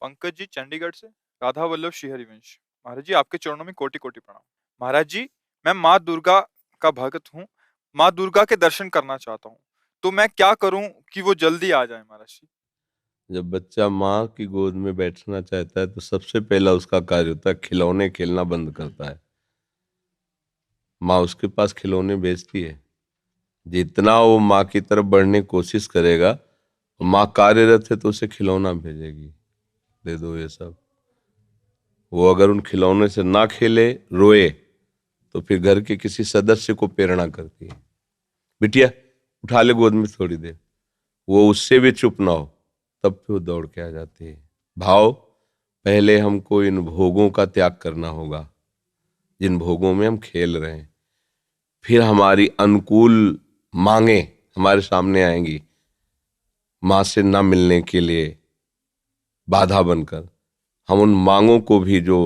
पंकज जी चंडीगढ़ से। राधा वल्लभ श्री हरिवंश। महाराज जी आपके चरणों में कोटि कोटि प्रणाम। महाराज जी मैं माँ दुर्गा का भक्त हूँ। माँ दुर्गा के दर्शन करना चाहता हूँ, तो मैं क्या करूँ कि वो जल्दी आ जाए महाराज जी। जब बच्चा माँ की गोद में बैठना चाहता है तो सबसे पहला उसका कार्य होता है खिलौने खेलना बंद करता है। माँ उसके पास खिलौने भेजती है। जितना वो माँ की तरफ बढ़ने की कोशिश करेगा, माँ कार्यरत है तो उसे खिलौना भेजेगी, दे दो ये सब। वो अगर उन खिलौने से ना खेले, रोए, तो फिर घर के किसी सदस्य को प्रेरणा करती है, बिटिया उठा ले गोद में थोड़ी देर। वो उससे भी चुप ना हो तब फिर वो दौड़ के आ जाती है। भाव, पहले हमको इन भोगों का त्याग करना होगा जिन भोगों में हम खेल रहे हैं। फिर हमारी अनुकूल मांगे हमारे सामने आएंगी, माँ से ना मिलने के लिए बाधा बनकर। हम उन मांगों को भी जो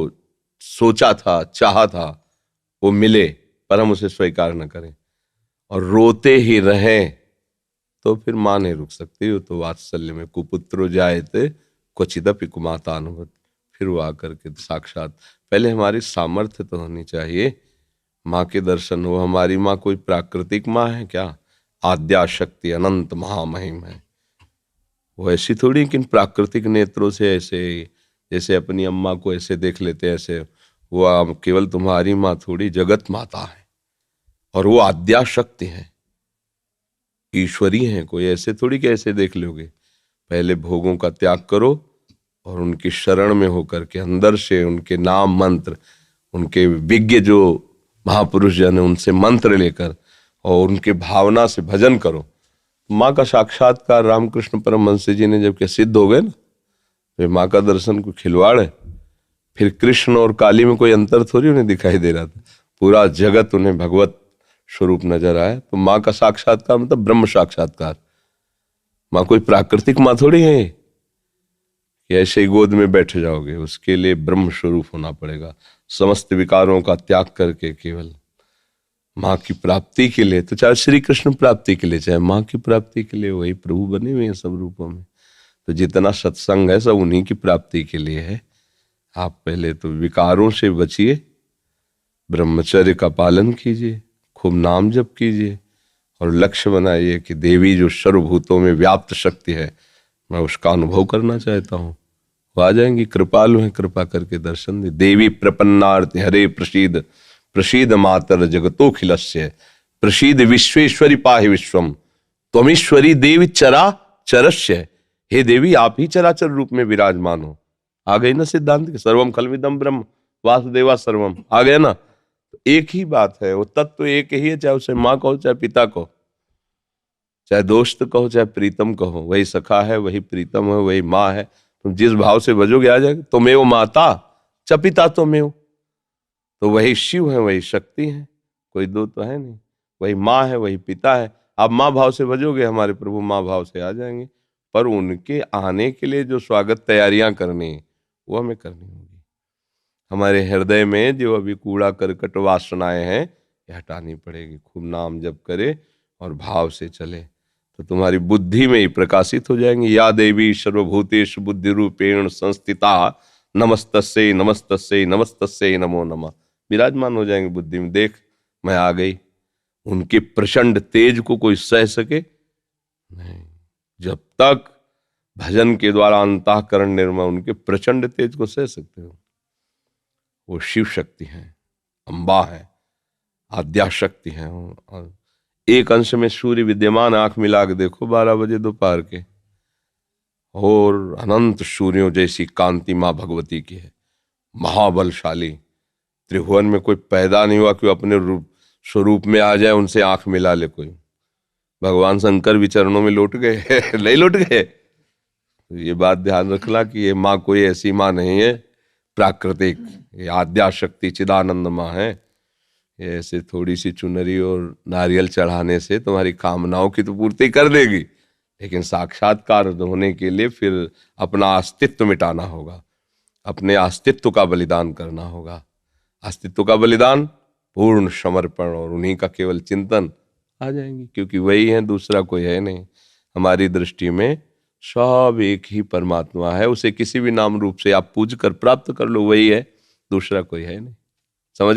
सोचा था, चाहा था, वो मिले, पर हम उसे स्वीकार न करें और रोते ही रहें, तो फिर मां नहीं रुक सकती। वो तो वात्सल्य में कुपुत्रो जायते क्वचिदपि कुमाता अनुभूत। फिर वो आकर के साक्षात, पहले हमारी सामर्थ्य तो होनी चाहिए माँ के दर्शन हो। हमारी माँ कोई प्राकृतिक माँ है क्या? आद्या शक्ति अनंत महामहिम है। वो ऐसी थोड़ी कि इन प्राकृतिक नेत्रों से ऐसे, जैसे अपनी अम्मा को ऐसे देख लेते हैं ऐसे। वो केवल तुम्हारी माँ थोड़ी, जगत माता है और वो आद्या शक्ति है, ईश्वरी है। कोई ऐसे थोड़ी कि ऐसे देख लोगे। पहले भोगों का त्याग करो और उनकी शरण में होकर के अंदर से उनके नाम मंत्र, उनके विज्ञ जो महापुरुष जन है उनसे मंत्र लेकर और उनके भावना से भजन करो। माँ का साक्षात्कार रामकृष्ण परमहंस जी ने जब के सिद्ध हो गए ना, वे माँ का दर्शन को खिलवाड़ है। फिर कृष्ण और काली में कोई अंतर थोड़ी उन्हें दिखाई दे रहा था, पूरा जगत उन्हें भगवत स्वरूप नजर आया। तो माँ का साक्षात्कार मतलब ब्रह्म साक्षात्कार। माँ कोई प्राकृतिक माँ थोड़ी है कि ऐसे ही गोद में बैठ जाओगे। उसके लिए ब्रह्म स्वरूप होना पड़ेगा, समस्त विकारों का त्याग करके केवल माँ की प्राप्ति के लिए। तो चाहे श्री कृष्ण प्राप्ति के लिए, चाहे माँ की प्राप्ति के लिए, वही प्रभु बने हुए हैं सब रूपों में। तो जितना सत्संग है सब उन्हीं की प्राप्ति के लिए है। आप पहले तो विकारों से बचिए, ब्रह्मचर्य का पालन कीजिए, खूब नाम जप कीजिए और लक्ष्य बनाइए कि देवी जो सर्वभूतों में व्याप्त शक्ति है, मैं उसका अनुभव करना चाहता हूँ। वो आ जाएंगी, कृपालु हैं, कृपा करके दर्शन दे। देवी प्रपन्नार्थ हरे प्रसीद, प्रसीद मातर जगतोखिलस्य, प्रसीद विश्वेश्वरी पाहि विश्वम, त्वमीश्वरी देवी चरा चरस्य। हे देवी आप ही चराचर रूप में विराजमान हो। आ गई ना सिद्धांत के सर्वम खलविदम ब्रह्म वासुदेवा सर्वम, आ गया ना। एक ही बात है, वो तत्व एक ही है, चाहे उसे माँ कहो चाहे पिता कहो, चाहे दोस्त कहो चाहे प्रीतम कहो। वही सखा है, वही प्रीतम है, वही माँ है। तुम जिस भाव से भजोगे आ जाएगा। तुम्हें वो माता च पिता तुम्हें, तो वही शिव है, वही शक्ति है, कोई दो तो है नहीं। वही माँ है, वही पिता है। आप माँ भाव से भजोगे, हमारे प्रभु माँ भाव से आ जाएंगे। पर उनके आने के लिए जो स्वागत तैयारियां करनी है वो हमें करनी होगी। हमारे हृदय में जो अभी कूड़ा करकट वासनाएं हैं ये हटानी पड़ेगी। खूब नाम जप करे और भाव से चले तो तुम्हारी बुद्धि में ही प्रकाशित हो जाएंगी। या देवी सर्वभूतेषु बुद्धि रूपेण संस्थिता नमस्तस्यै नमस्तस्यै नमस्तस्यै नमो नमः। विराजमान हो जाएंगे बुद्धि में। देख मैं आ गई। उनके प्रचंड तेज को कोई सह सके नहीं। जब तक भजन के द्वारा अंतःकरण निर्मल, उनके प्रचंड तेज को सह सकते हो। वो शिव शक्ति है, अम्बा है, आद्या शक्ति है। और एक अंश में सूर्य विद्यमान, आंख मिला के देखो 12 बजे दोपहर के, और अनंत सूर्यों जैसी कांति माँ भगवती की है, महाबलशाली। त्रिभुवन में कोई पैदा नहीं हुआ कि अपने रूप स्वरूप में आ जाए, उनसे आंख मिला ले कोई। भगवान शंकर भी चरणों में लौट गए नहीं लौट गए। ये बात ध्यान रखना कि ये माँ कोई ऐसी माँ नहीं है प्राकृतिक, ये आद्या शक्ति चिदानंद माँ है। ये ऐसे थोड़ी सी चुनरी और नारियल चढ़ाने से तुम्हारी कामनाओं की तो पूर्ति कर देगी, लेकिन साक्षात्कार होने के लिए फिर अपना अस्तित्व मिटाना होगा, अपने अस्तित्व का बलिदान करना होगा। अस्तित्व का बलिदान, पूर्ण समर्पण और उन्हीं का केवल चिंतन, आ जाएंगी। क्योंकि वही है, दूसरा कोई है नहीं हमारी दृष्टि में। सब एक ही परमात्मा है, उसे किसी भी नाम रूप से आप पूज कर प्राप्त कर लो, वही है, दूसरा कोई है नहीं। समझ